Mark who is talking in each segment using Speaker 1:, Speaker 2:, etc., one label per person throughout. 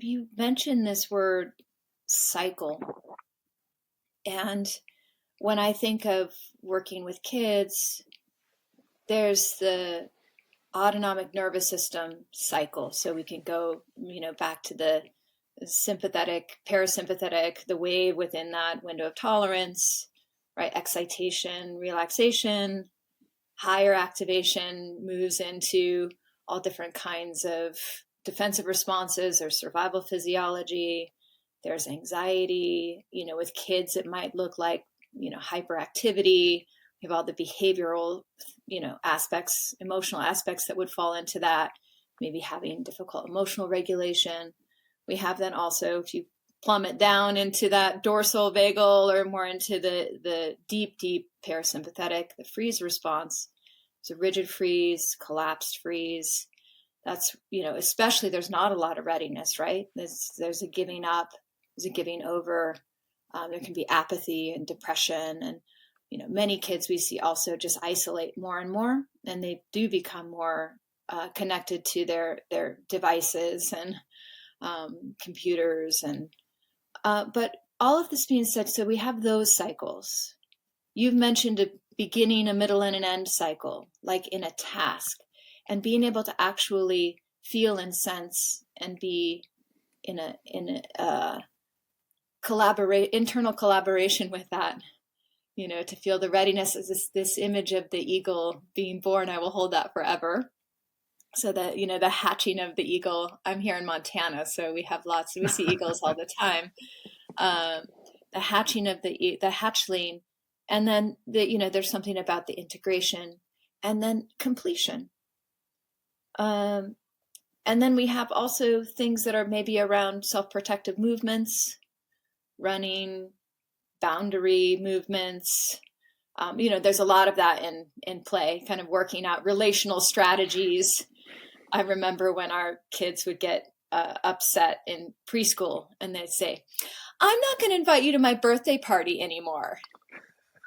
Speaker 1: you mentioned this word cycle. And when I think of working with kids, there's the autonomic nervous system cycle. So we can go, back to the sympathetic, parasympathetic, the wave within that window of tolerance, right? Excitation, relaxation, higher activation moves into all different kinds of defensive responses or survival physiology. There's anxiety, with kids, it might look like, hyperactivity. We have all the behavioral, aspects, emotional aspects that would fall into that, maybe having difficult emotional regulation. We have then also, if you plummet down into that dorsal vagal or more into the deep parasympathetic, the freeze response. It's a rigid freeze, collapsed freeze. That's, especially there's not a lot of readiness, right? There's a giving up, there's a giving over. There can be apathy and depression. And, many kids we see also just isolate more and more, and they do become more connected to their devices and computers. And but all of this being said, so we have those cycles. You've mentioned a beginning, a middle, and an end cycle, like in a task, and being able to actually feel and sense and be in a internal collaboration with that, to feel the readiness is this image of the eagle being born. I will hold that forever. So that, the hatching of the eagle. I'm here in Montana, so we see eagles all the time. The hatching of the hatchling, and then there's something about the integration and then completion. And then we have also things that are maybe around self-protective movements, running, boundary movements. There's a lot of that in play, kind of working out relational strategies. I remember when our kids would get upset in preschool and they'd say, "I'm not going to invite you to my birthday party anymore."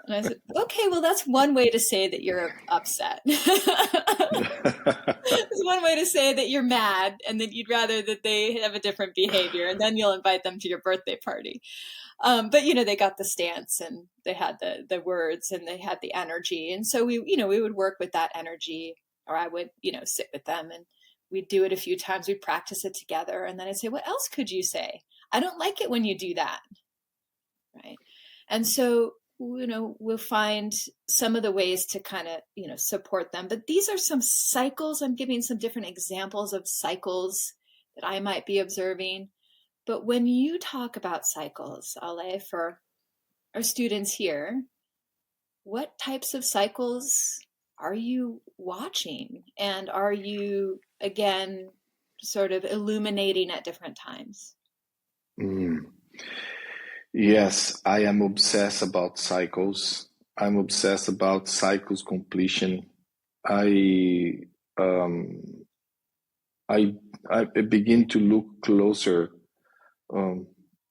Speaker 1: And I said, "Okay, well, that's one way to say that you're upset." It's one way to say that you're mad and that you'd rather that they have a different behavior, and then you'll invite them to your birthday party. But, they got the stance and they had the words and they had the energy. And so we would work with that energy, or I would, sit with them and we'd do it a few times. We'd practice it together. And then I'd say, "What else could you say? I don't like it when you do that." Right. And so, we'll find some of the ways to kind of, support them. But these are some cycles. I'm giving some different examples of cycles that I might be observing. But when you talk about cycles, Alé, for our students here, what types of cycles are you watching? And are you, again, sort of illuminating at different times?
Speaker 2: Yes, I am obsessed about cycles. I'm obsessed about cycles completion. I begin to look closer.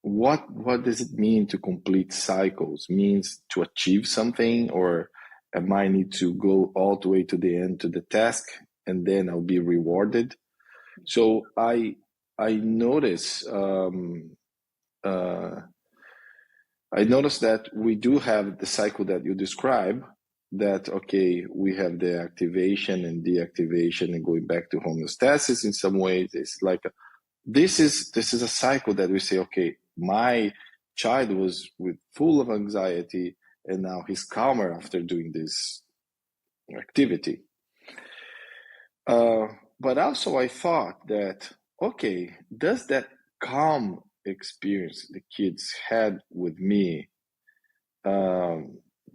Speaker 2: What does it mean to complete cycles? Means to achieve something, or am I need to go all the way to the end to the task and then I'll be rewarded? So I notice I noticed that we do have the cycle that you describe, that, okay, we have the activation and deactivation and going back to homeostasis in some ways. It's like, this is a cycle that we say, okay, my child was full of anxiety and now he's calmer after doing this activity. But also I thought that, okay, does that calm experience the kids had with me,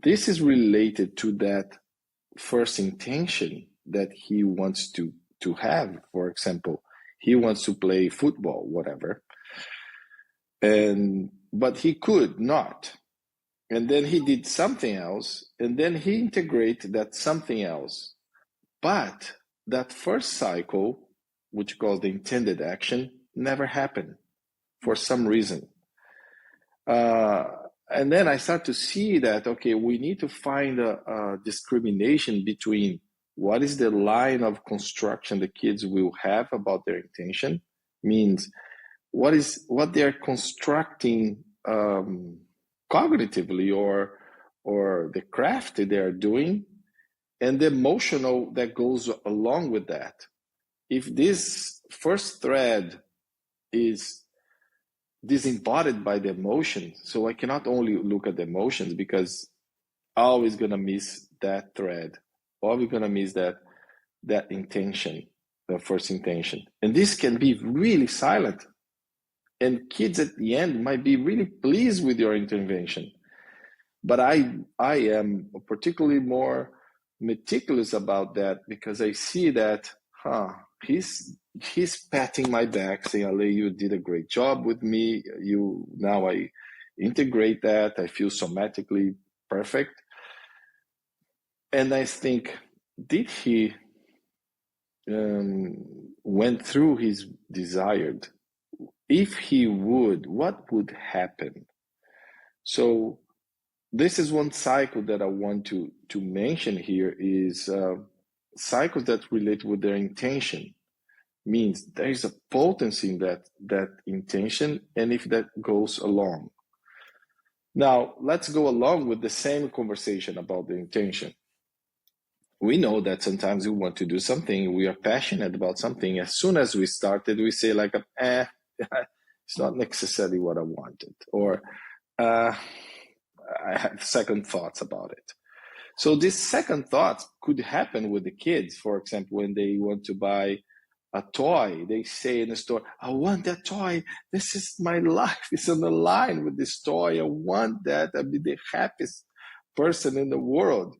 Speaker 2: this is related to that first intention that he wants to have. For example, he wants to play football, whatever, but he could not, and then he did something else, and then he integrated that something else. But that first cycle, which calls the intended action, never happened for some reason. And then I start to see that, okay, we need to find a discrimination between what is the line of construction the kids will have about their intention. Means what they're constructing cognitively, or the craft they're doing, and the emotional that goes along with that. If this first thread is disembodied by the emotions, so I cannot only look at the emotions, because I'm always gonna miss that thread, always gonna miss that intention, the first intention. And this can be really silent. And kids at the end might be really pleased with your intervention. But I am particularly more meticulous about that, because I see that, he's patting my back, saying, Ale, you did a great job with me. Now I integrate that. I feel somatically perfect. And I think, did he went through his desired? If he would, what would happen? So this is one cycle that I want to mention here, is cycles that relate with their intention. Means there is a potency in that intention, and if that goes along. Now, let's go along with the same conversation about the intention. We know that sometimes we want to do something, we are passionate about something. As soon as we started, we say like, it's not necessarily what I wanted, or I have second thoughts about it. So these second thoughts could happen with the kids. For example, when they want to buy a toy, they say in the store, I want that toy. This is my life. It's on the line with this toy. I want that. I'll be the happiest person in the world.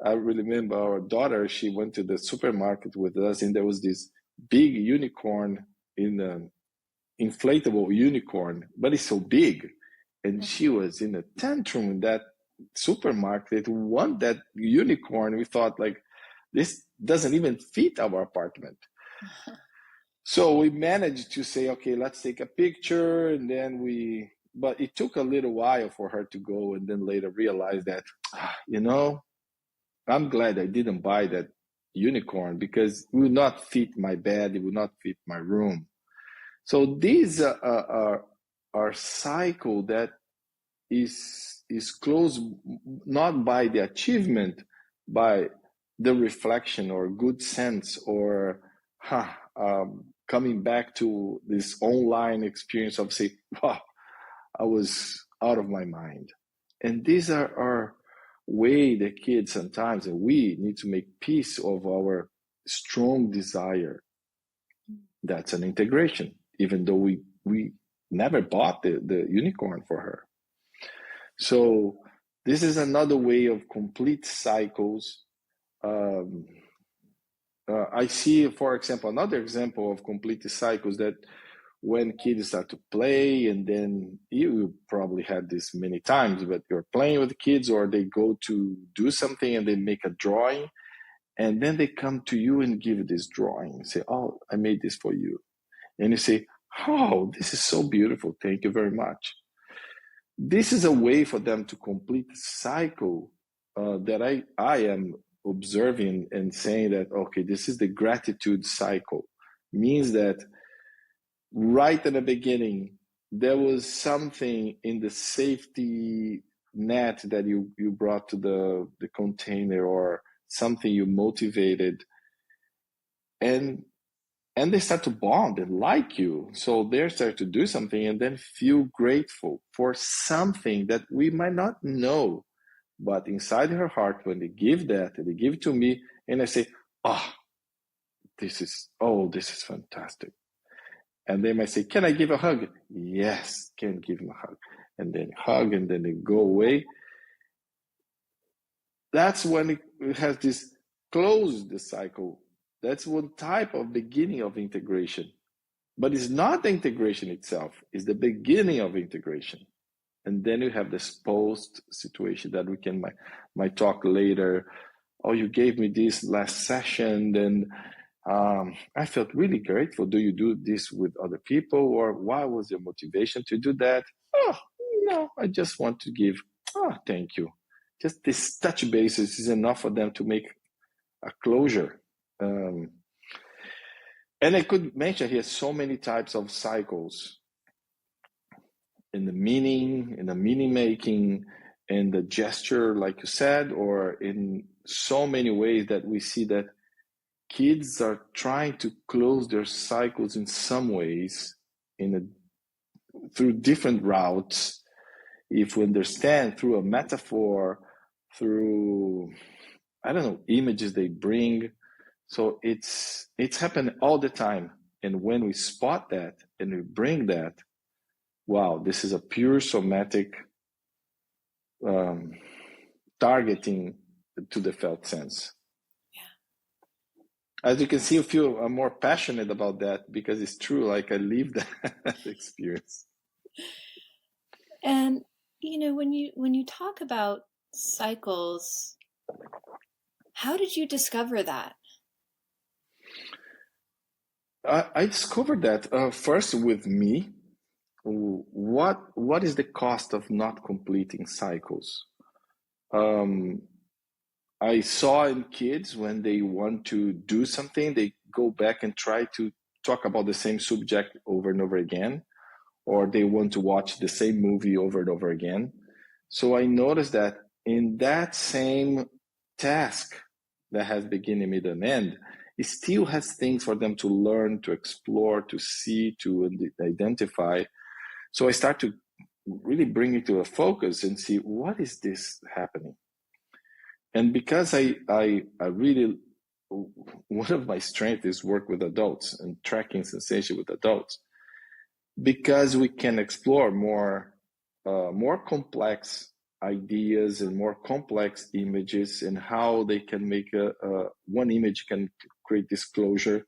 Speaker 2: I remember our daughter, she went to the supermarket with us, and there was this big unicorn, inflatable unicorn, but it's so big. And she was in a tantrum in that supermarket, want that unicorn. We thought, like, this doesn't even fit our apartment. So we managed to say, okay, let's take a picture. And then but it took a little while for her to go, and then later realize that, I'm glad I didn't buy that unicorn, because it would not fit my bed, it would not fit my room. So these are cycle that is closed not by the achievement, by the reflection or good sense, or coming back to this online experience of say, wow, I was out of my mind. And these are way the kids sometimes, and we need to make peace of our strong desire. That's an integration, even though we never bought the unicorn for her. So this is another way of complete cycles. I see, for example, another example of complete cycles, that when kids start to play, and then you probably had this many times, but you're playing with the kids, or they go to do something and they make a drawing, and then they come to you and give this drawing and say, oh, I made this for you. And you say, oh, this is so beautiful. Thank you very much. This is a way for them to complete the cycle that I am observing and saying that, okay, this is the gratitude cycle. Means that right at the beginning, there was something in the safety net that you brought to the container, or something you motivated, and they start to bond and like you. So they start to do something and then feel grateful for something that we might not know. But inside her heart, when they give that, they give it to me, and I say, this is fantastic. And they might say, can I give a hug? Yes, can give them a hug. And then hug, and then they go away. That's when it has this close the cycle. That's one type of beginning of integration. But it's not the integration itself, it's the beginning of integration. And then you have this post situation that we can might talk later. Oh, you gave me this last session, then I felt really grateful. Do you do this with other people? Or why was your motivation to do that? Oh, no, I just want to give. Oh, thank you. Just this touch basis is enough for them to make a closure. And And I could mention here so many types of cycles in the meaning making, in the gesture, like you said, or in so many ways that we see that kids are trying to close their cycles in some ways through different routes. If we understand through a metaphor, through, I don't know, images they bring. So it's happening all the time. And when we spot that and we bring that, wow, this is a pure somatic targeting to the felt sense. Yeah. As you can see, I'm more passionate about that because it's true. Like I lived that experience.
Speaker 1: And when you talk about cycles, how did you discover that?
Speaker 2: I discovered that first with me. What is the cost of not completing cycles? I saw in kids when they want to do something, they go back and try to talk about the same subject over and over again, or they want to watch the same movie over and over again. So I noticed that in that same task that has beginning, middle, and end, it still has things for them to learn, to explore, to see, to identify. So I start to really bring it to a focus and see what is this happening. And because I really, one of my strengths is work with adults and tracking sensation with adults, because we can explore more complex ideas and more complex images and how they can make one image can create disclosure.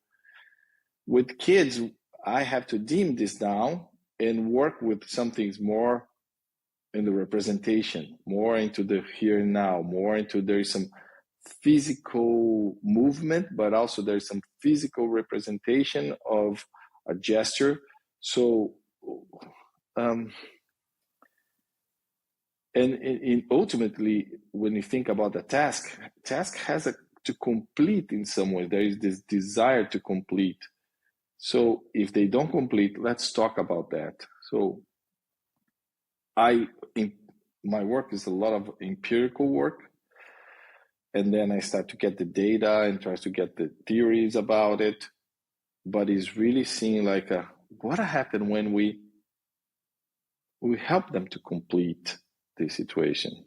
Speaker 2: With kids, I have to dim this down and work with some things more in the representation, more into the here and now, more into there is some physical movement, but also there's some physical representation of a gesture. So, and ultimately, when you think about the task has to complete in some way. There is this desire to complete. So if they don't complete, let's talk about that. So my work is a lot of empirical work. And then I start to get the data and try to get the theories about it. But it's really seeing like what happened when we help them to complete the situation.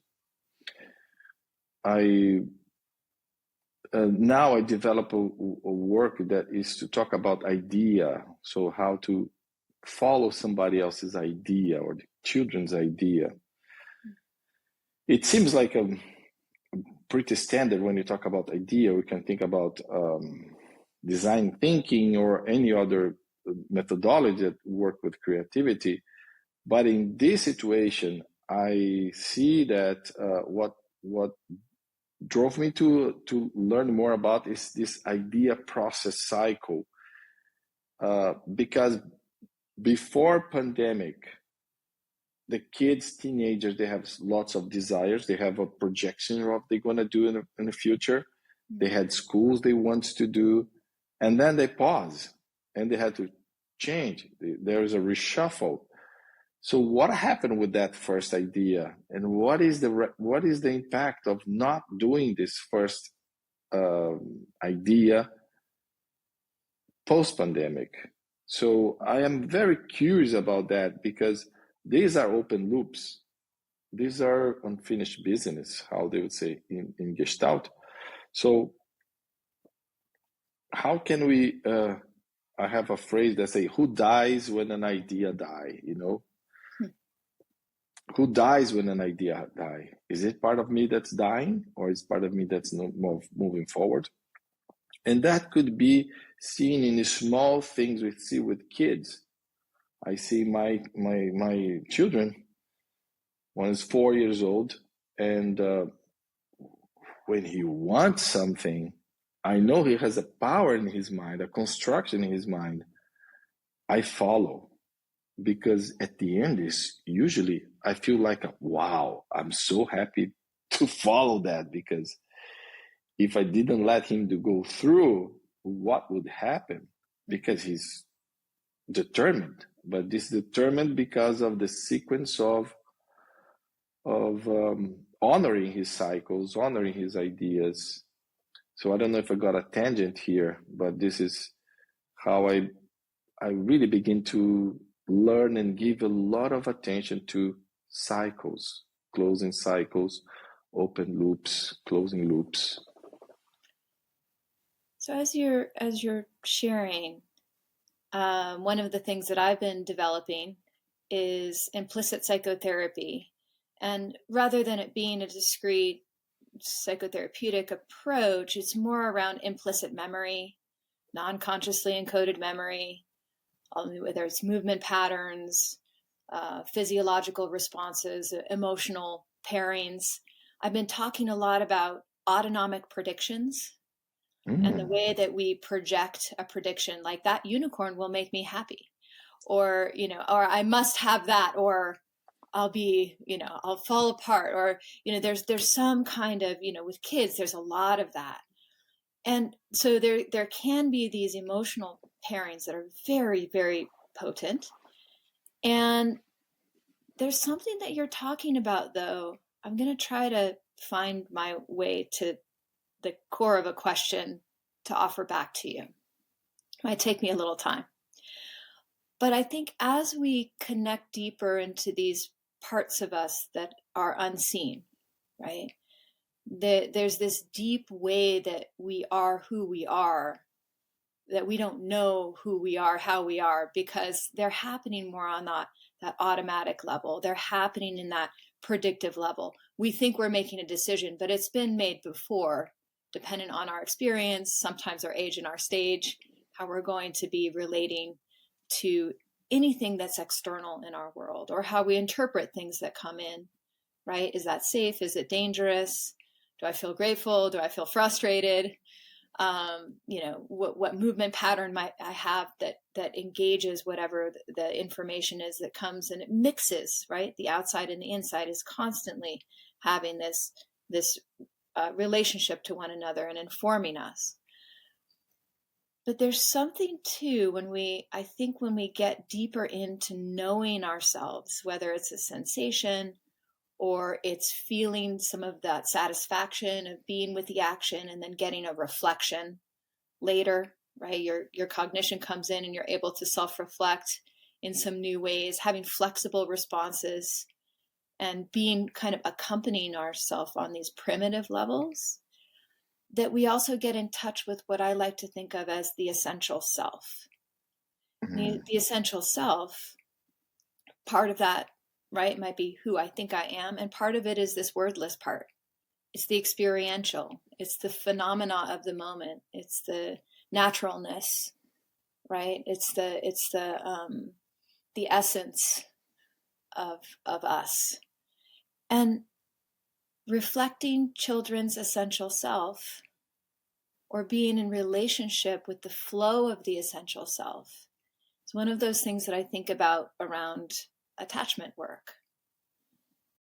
Speaker 2: Now I develop a work that is to talk about idea. So how to follow somebody else's idea or the children's idea. It seems like a pretty standard when you talk about idea. We can think about design thinking or any other methodology that work with creativity. But in this situation, I see that what drove me to learn more about is this idea process cycle. Because before pandemic, the kids, teenagers, they have lots of desires. They have a projection of what they're going to do in the future. They had schools they want to do, and then they pause and they had to change. There is a reshuffle. So what happened with that first idea, and what is the impact of not doing this first idea post-pandemic? So I am very curious about that because these are open loops. These are unfinished business, how they would say in Gestalt. So how can we, I have a phrase that say, who dies when an idea die, Who dies when an idea die? Is it part of me that's dying, or is part of me that's not moving forward? And that could be seen in the small things we see with kids. I see my children. One is 4 years old, and when he wants something, I know he has a power in his mind, a construction in his mind. I follow, because at the end is usually I feel like, wow, I'm so happy to follow that, because if I didn't let him to go through, what would happen? because he's determined, but this determined because of the sequence of honoring his cycles, honoring his ideas. So I don't know if I got a tangent here, but this is how I really begin to learn and give a lot of attention to cycles, closing cycles, open loops, closing loops.
Speaker 1: So as you're sharing, one of the things that I've been developing is implicit psychotherapy. And rather than it being a discrete psychotherapeutic approach, it's more around implicit memory, non-consciously encoded memory, whether it's movement patterns, physiological responses, emotional pairings. I've been talking a lot about autonomic predictions and the way that we project a prediction, like that unicorn will make me happy, or, or I must have that, or I'll be, I'll fall apart, or, there's some kind of, with kids, there's a lot of that. And so there can be these emotional pairings that are very, very potent. And there's something that you're talking about, though. I'm going to try to find my way to the core of a question to offer back to you. It might take me a little time. But I think as we connect deeper into these parts of us that are unseen, right? There's this deep way that we are who we are, that we don't know who we are, how we are, because they're happening more on that automatic level. They're happening in that predictive level. We think we're making a decision, but it's been made before, dependent on our experience, sometimes our age and our stage, how we're going to be relating to anything that's external in our world, or how we interpret things that come in, right? Is that safe? Is it dangerous? Do I feel grateful? Do I feel frustrated? What movement pattern might I have that engages whatever the information is that comes, and it mixes, right? The outside and the inside is constantly having this relationship to one another and informing us. But there's something too when we get deeper into knowing ourselves, whether it's a sensation or it's feeling some of that satisfaction of being with the action and then getting a reflection later, right? Your cognition comes in and you're able to self-reflect in some new ways, having flexible responses and being kind of accompanying ourselves on these primitive levels, that we also get in touch with what I like to think of as the essential self. The essential self, part of that, right, might be who I think I am, and part of it is this wordless part. It's the experiential. It's the phenomena of the moment. It's the naturalness, right? It's the essence of us. And reflecting children's essential self, or being in relationship with the flow of the essential self, is one of those things that I think about around attachment work,